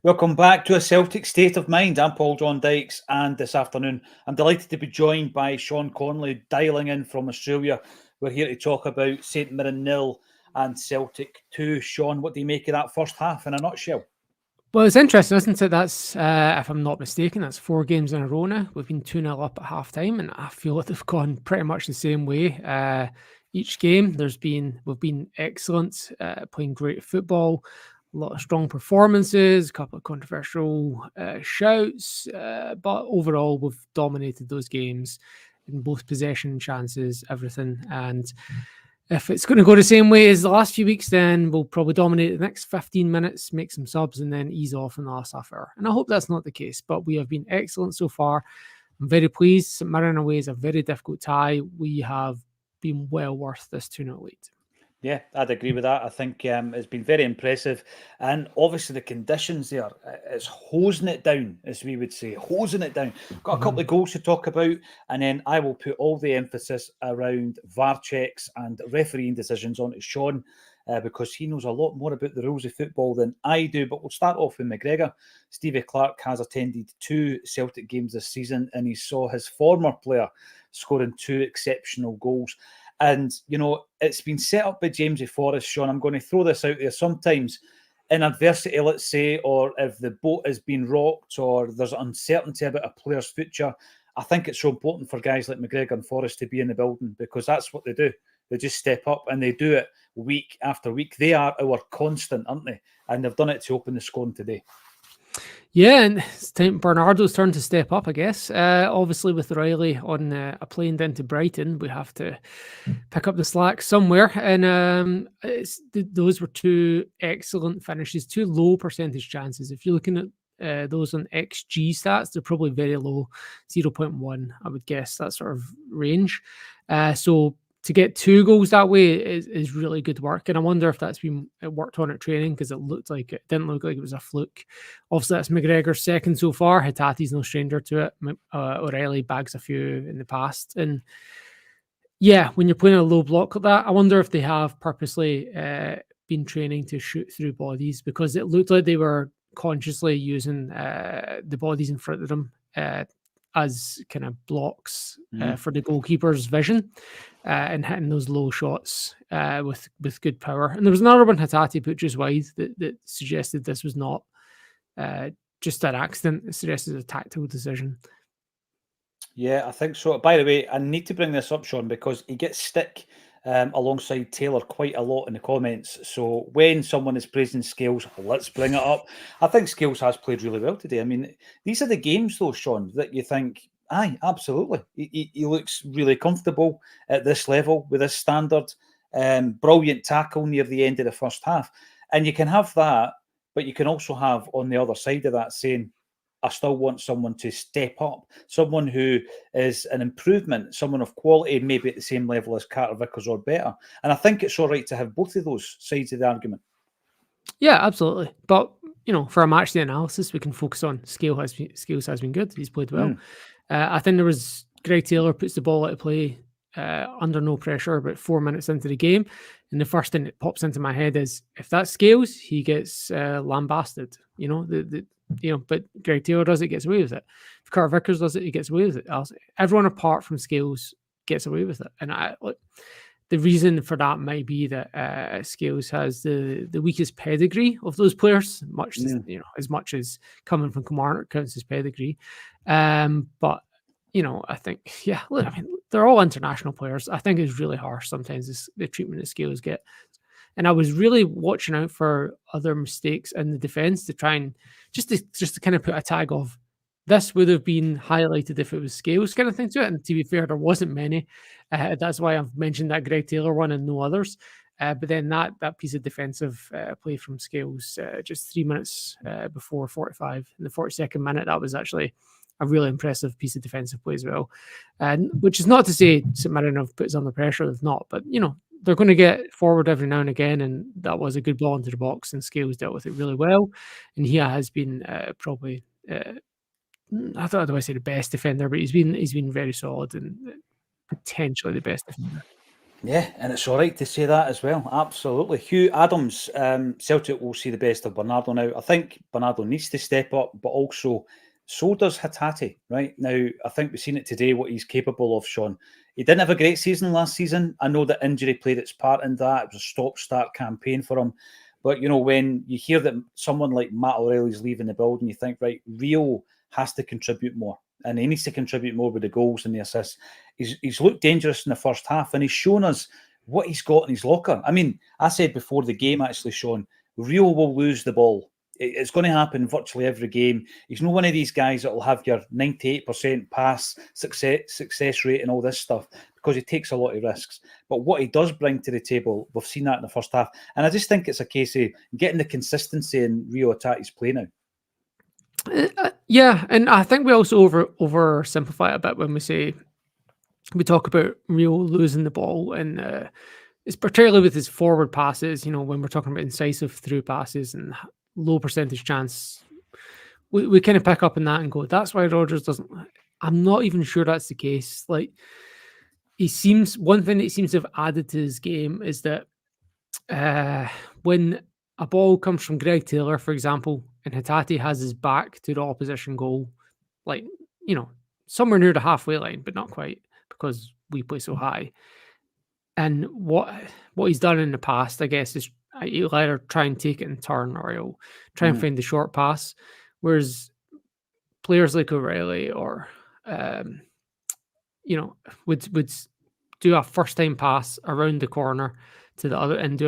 Welcome back to A Celtic State of Mind. I'm Paul John Dykes, and this afternoon I'm delighted to be joined by Sean Connolly, dialing in from Australia. We're here to talk about St Mirren 0 and Celtic 2. Sean, what do you make of that first half in a nutshell? Well, it's interesting, isn't it? That's, if I'm not mistaken, that's 4 games in a row now. We've been 2-0 up at half-time, and I feel like they've gone pretty much the same way. Each game, we've been excellent, playing great football, a lot of strong performances, a couple of controversial shouts, but overall, we've dominated those games in both possession, chances, everything. And if it's going to go the same way as the last few weeks, then we'll probably dominate the next 15 minutes, make some subs, and then ease off in the last half hour. And I hope that's not the case, but we have been excellent so far. I'm very pleased. St Mirren away is a very difficult tie. We have been well worth this 2-0 lead. Yeah, I'd agree with that. I think it's been very impressive. And obviously the conditions there, it's hosing it down, as we would say, hosing it down. Got a couple of goals to talk about, and then I will put all the emphasis around VAR checks and refereeing decisions onto Sean, because he knows a lot more about the rules of football than I do. But we'll start off with McGregor. Stevie Clarke has attended 2 Celtic games this season, and he saw his former player scoring 2 exceptional goals. And, you know, it's been set up by Jamesy Forrest, Sean. I'm going to throw this out there. Sometimes in adversity, let's say, or if the boat has been rocked or there's uncertainty about a player's future, I think it's so important for guys like McGregor and Forrest to be in the building, because that's what they do. They just step up and they do it week after week. They are our constant, aren't they? And they've done it to open the scoring today. Yeah, and it's time Bernardo's turn to step up, I guess. Obviously, with Riley on a plane down to Brighton, we have to pick up the slack somewhere. And those were 2 excellent finishes, 2 low percentage chances. If you're looking at those on XG stats, they're probably very low, 0.1, I would guess, that sort of range. So to get 2 goals that way is really good work. And I wonder if that's been worked on at training, because it didn't look like it was a fluke. Obviously, that's McGregor's second so far. Hatate's no stranger to it. O'Reilly bags a few in the past. And yeah, when you're playing a low block like that, I wonder if they have purposely been training to shoot through bodies, because it looked like they were consciously using the bodies in front of them as kind of blocks for the goalkeeper's vision, and hitting those low shots with good power. And there was another one Hatate put just wide that suggested this was not just an accident. It suggested a tactical decision. Yeah, I think so. By the way, I need to bring this up, Sean, because he gets stick alongside Taylor quite a lot in the comments. So when someone is praising Scales, let's bring it up. I think Scales has played really well today. I mean, these are the games, though, Sean, that you think, aye, absolutely. He looks really comfortable at this level with this standard. Brilliant tackle near the end of the first half. And you can have that, but you can also have on the other side of that saying, I still want someone to step up, someone who is an improvement, someone of quality, maybe at the same level as Carter Vickers or better. And I think it's all right to have both of those sides of the argument. Yeah, absolutely. But, you know, for a match day analysis, we can focus on Scales has been good. He's played well. I think there was Greg Taylor puts the ball out of play under no pressure about 4 minutes into the game. And the first thing that pops into my head is, if that's Scales, he gets lambasted. You know, but Greg Taylor does it, gets away with it. If Carter Vickers does it, he gets away with it. Everyone apart from Scales gets away with it. And the reason for that might be that Scales has the weakest pedigree of those players, as much as coming from Kilmarnock counts as pedigree. But you know, I think, look, I mean, they're all international players. I think it's really harsh sometimes, the treatment that Scales get. And I was really watching out for other mistakes in the defence to try and just to kind of put a tag of, this would have been highlighted if it was Scales kind of thing to it. And to be fair, there wasn't many. That's why I've mentioned that Greg Taylor one and no others. But then that piece of defensive play from Scales just 3 minutes before 45, in the 42nd minute, that was actually a really impressive piece of defensive play as well. And which is not to say St Mirren have put us under pressure, they've not, but you know, they're going to get forward every now and again, and that was a good ball into the box, and Scales dealt with it really well. And he has been probably, I don't know, I say the best defender, but he's been very solid and potentially the best defender. Yeah, and it's all right to say that as well. Absolutely. Hugh Adams, Celtic will see the best of Bernardo now. I think Bernardo needs to step up, but also so does Hatate, right? Now, I think we've seen it today, what he's capable of, Sean. He didn't have a great season last season. I know that injury played its part in that. It was a stop-start campaign for him. But, when you hear that someone like Matt O'Reilly's leaving the building, you think, right, Rio has to contribute more. And he needs to contribute more with the goals and the assists. He's looked dangerous in the first half, and he's shown us what he's got in his locker. I mean, I said before the game, actually, Sean, Rio will lose the ball. It's going to happen virtually every game. He's not one of these guys that will have your 98% pass success rate and all this stuff, because he takes a lot of risks. But what he does bring to the table, we've seen that in the first half. And I just think it's a case of getting the consistency in Reo Hatate's play now. Yeah, and I think we also oversimplify it a bit when we talk about Rio losing the ball, and it's particularly with his forward passes. When we're talking about incisive through passes and low percentage chance, we kind of pick up on that and go, "That's why Rodgers doesn't." I'm not even sure that's the case. Like, one thing that he seems to have added to his game is that when a ball comes from Greg Taylor, for example, and Hatate has his back to the opposition goal, like, somewhere near the halfway line, but not quite, because we play so high. And what he's done in the past, I guess, is he'll either try and take it in turn, or he'll try and find the short pass. Whereas players like O'Reilly or would do a first time pass around the corner to the other and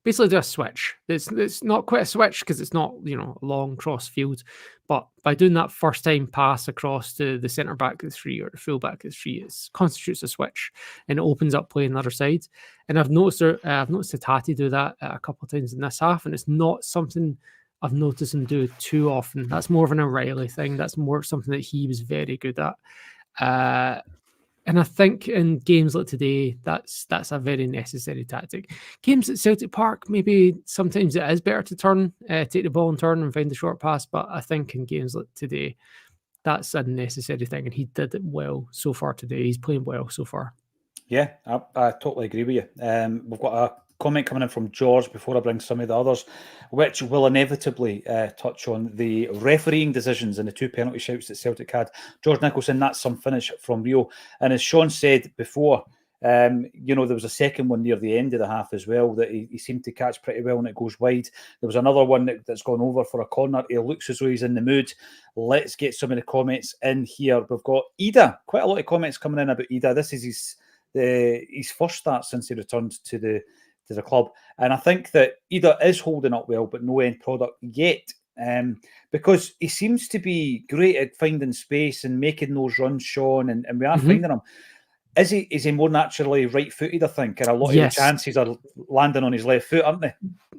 basically do a switch. It's not quite a switch because it's not a long cross field, but by doing that first time pass across to the centre back is free or the full back is free, it constitutes a switch and it opens up play on the other side. And I've noticed Hatate do that a couple of times in this half, and it's not something I've noticed him do too often. That's more of an O'Reilly thing. That's more something that he was very good at. And I think in games like today, that's a very necessary tactic. Games at Celtic Park, maybe sometimes it is better to take the ball and turn and find the short pass. But I think in games like today, that's a necessary thing. And he did it well so far today. He's playing well so far. Yeah, I totally agree with you. We've got a comment coming in from George before I bring some of the others, which will inevitably touch on the refereeing decisions and the 2 penalty shouts that Celtic had. George Nicholson, that's some finish from Rio. And as Sean said before, there was a second one near the end of the half as well that he seemed to catch pretty well, and it goes wide. There was another one that's gone over for a corner. He looks as though he's in the mood. Let's get some of the comments in here. We've got Idah. Quite a lot of comments coming in about Idah. This is his first start since he returned to the club, and I think that Idah is holding up well, but no end product yet, because he seems to be great at finding space and making those runs, Sean, and we are finding him. Is he more naturally right-footed, I think, and a lot of the chances are landing on his left foot, aren't they?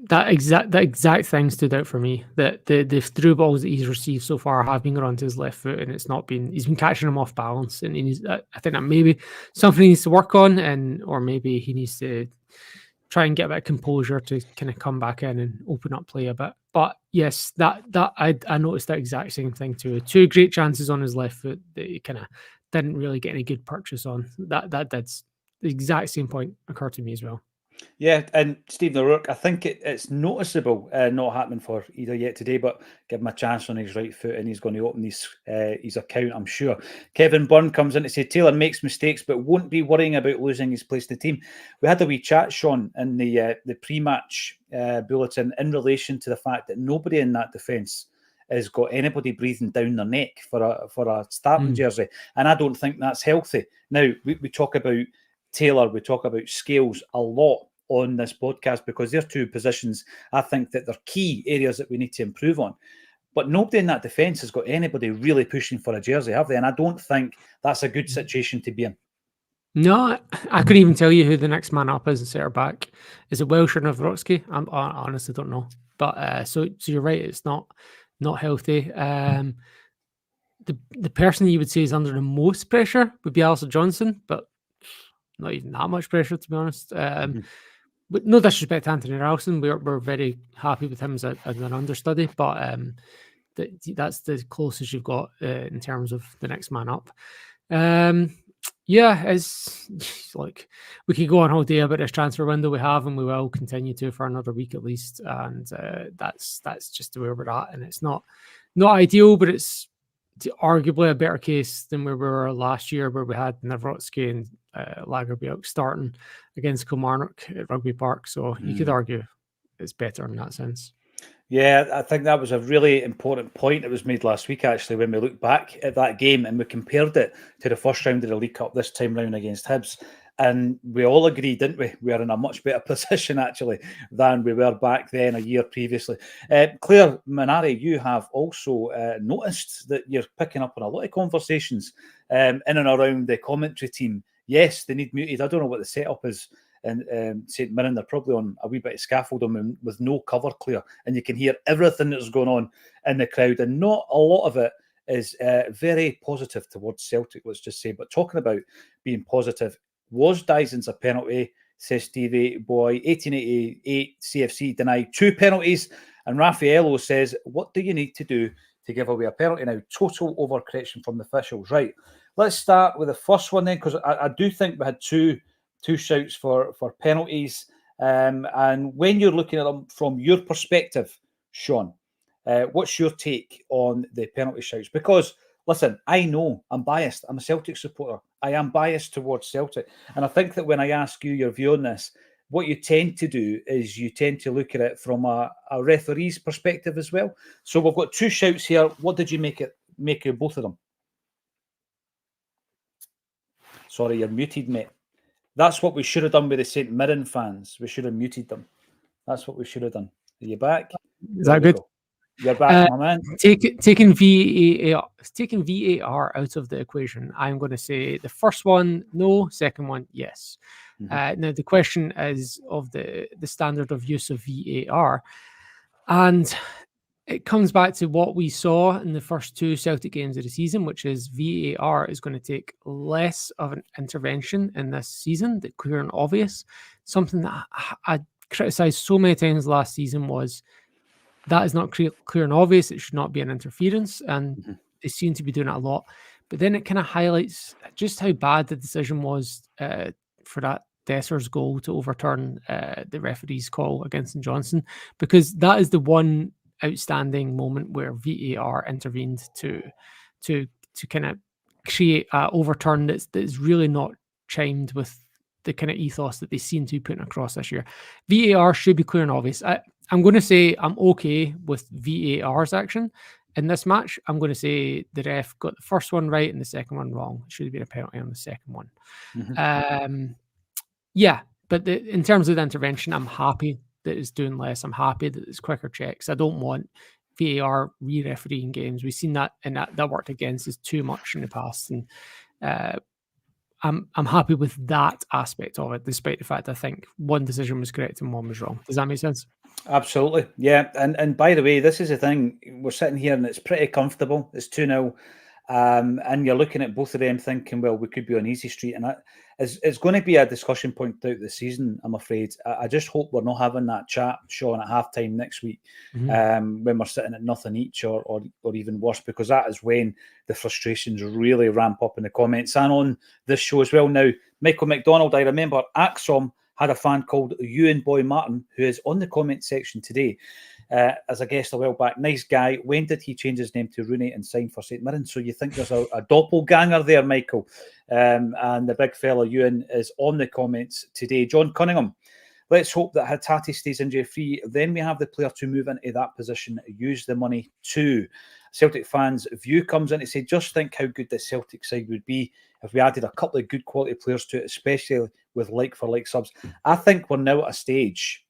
That exact thing stood out for me. That the through balls that he's received so far have been onto his left foot, and he's been catching them off balance. And I think that maybe something he needs to work on, or maybe he needs to try and get a bit of composure to kind of come back in and open up play a bit. But yes, that I noticed that exact same thing too. 2 great chances on his left foot that he kind of didn't really get any good purchase on. That's the exact same point occurred to me as well. Yeah, and Stephen O'Rourke, I think it's noticeable not happening for Idah yet today, but give him a chance on his right foot and he's going to open his account, I'm sure. Kevin Byrne comes in to say Taylor makes mistakes but won't be worrying about losing his place in the team. We had a wee chat, Sean, in the pre-match bulletin in relation to the fact that nobody in that defence has got anybody breathing down their neck for a starting jersey, and I don't think that's healthy. Now, we talk about Taylor, we talk about Scales a lot on this podcast because they're 2 positions I think that they're key areas that we need to improve on. But nobody in that defence has got anybody really pushing for a jersey, have they? And I don't think that's a good situation to be in. No, I couldn't even tell you who the next man up is at centre back. Is it Welsh or Nawrocki? I honestly don't know. But so you're right, it's not healthy. The person you would say is under the most pressure would be Alistair Johnson, but not even that much pressure, to be honest. But no disrespect to Anthony Ralston, we're very happy with him as an understudy, but that's the closest you've got in terms of the next man up. Yeah, it's like we could go on all day about this transfer window we have, and we will continue to for another week at least. And that's just where we're at, and it's not ideal, but it's arguably a better case than where we were last year, where we had Nawrocki and Lagerbielke starting against Kilmarnock at Rugby Park. So you could argue it's better in that sense. Yeah, I think that was a really important point that was made last week, actually, when we looked back at that game and we compared it to the first round of the League Cup this time round against Hibs. And we all agreed, didn't we? We are in a much better position, actually, than we were back then a year previously. Claire Manari, you have also noticed that you're picking up on a lot of conversations in and around the commentary team. Yes, they need muted. I don't know what the setup is. And St Mirren, they're probably on a wee bit of scaffolding with no cover, Clear, and you can hear everything that's going on in the crowd, and not a lot of it is very positive towards Celtic, let's just say. But talking about being positive, was Dyson's a penalty, says Stevie Boy. 1888 CFC denied 2 penalties, and Raffaello says, what do you need to do to give away a penalty now? Total overcorrection from the officials. Right, let's start with the first one then, because I do think we had two shouts for penalties. And when you're looking at them from your perspective, Sean, what's your take on the penalty shouts? Because, listen, I know I'm biased. I'm a Celtic supporter. I am biased towards Celtic. And I think that when I ask you your view on this, what you tend to do is you tend to look at it from a referee's perspective as well. So we've got 2 shouts here. What did you make of both of them? Sorry, you're muted, mate. That's what we should have done with the St Mirren fans. We should have muted them. That's what we should have done. Are you back? Is that good? Go. You're back, my man. Taking VAR out of the equation, I'm going to say the first one, no. Second one, yes. Now, the question is of the standard of use of VAR. And it comes back to what we saw in the first 2 Celtic games of the season, which is VAR is going to take less of an intervention in this season, the clear and obvious. Something that I criticised so many times last season was that is not clear and obvious. It should not be an interference, and they seem to be doing it a lot. But then it kind of highlights just how bad the decision was for that Dessers goal to overturn the referee's call against St Johnstone, because that is the one outstanding moment where VAR intervened to kind of create an overturn that's really not chimed with the kind of ethos that they seem to be putting across this year. VAR should be clear and obvious. I'm going to say I'm okay with VAR's action in this match. I'm going to say the ref got the first one right and the second one wrong. It should have been a penalty on the second one. Yeah, but in terms of the intervention, I'm happy that it's doing less. I'm happy that it's quicker checks. I don't want VAR re-refereeing games. We've seen that, and that worked against us too much in the past. And I'm happy with that aspect of it, despite the fact I think one decision was correct and one was wrong. Does that make sense? Absolutely, yeah. And by the way, this is the thing. We're sitting here and it's pretty comfortable. It's 2-0. And you're looking at both of them thinking, well, we could be on easy street. And it's going to be a discussion point throughout the season, I'm afraid. I just hope we're not having that chat, Sean, at halftime next week, when we're sitting at nothing each or even worse, because that is when the frustrations really ramp up in the comments and on this show as well. Now, Michael McDonald, I remember Acsom had a fan called Ewan Boy Martin, who is on the comment section today as a guest a while back. Nice guy. When did he change his name to Rooney and sign for St Mirren? So you think there's a doppelganger there, Michael. And the big fella Ewan is on the comments today. John Cunningham, let's hope that Hatate stays injury-free. Then we have the player to move into that position, use the money too. Celtic fans' view comes in to say, just think how good the Celtic side would be if we added a couple of good quality players to it, especially with like-for-like subs. I think we're now at a stage,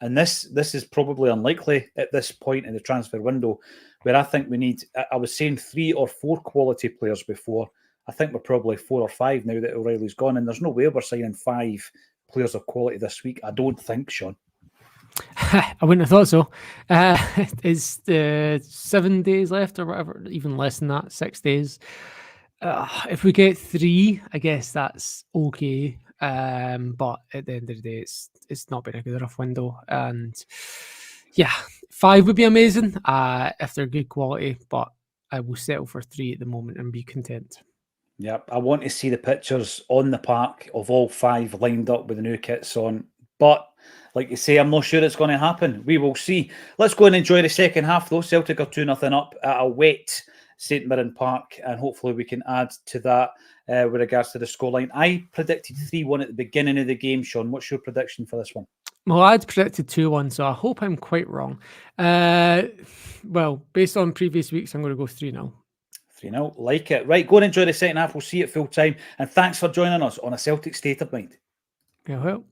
and this is probably unlikely at this point in the transfer window, where I think we need, I was saying 3 or 4 quality players before. I think we're probably 4 or 5 now that O'Reilly's gone, and there's no way we're signing 5 players of quality this week. I don't think, Sean. I wouldn't have thought so. It's 7 days left or whatever, even less than that, 6 days. If we get 3, I guess that's okay. But at the end of the day, it's not been a good enough window. And yeah, 5 would be amazing if they're good quality, but I will settle for 3 at the moment and be content. Yep, I want to see the pictures on the park of all 5 lined up with the new kits on. But like you say, I'm not sure it's going to happen. We will see. Let's go and enjoy the second half, though. Celtic are 2-0 up at a wet St Mirren Park, and hopefully we can add to that with regards to the scoreline. I predicted 3-1 at the beginning of the game, Sean. What's your prediction for this one? Well, I'd predicted 2-1, so I hope I'm quite wrong. Well, based on previous weeks, I'm going to go 3-0. 3-0, like it. Right, go and enjoy the second half. We'll see you at full time. And thanks for joining us on A Celtic State of Mind. Yeah, well.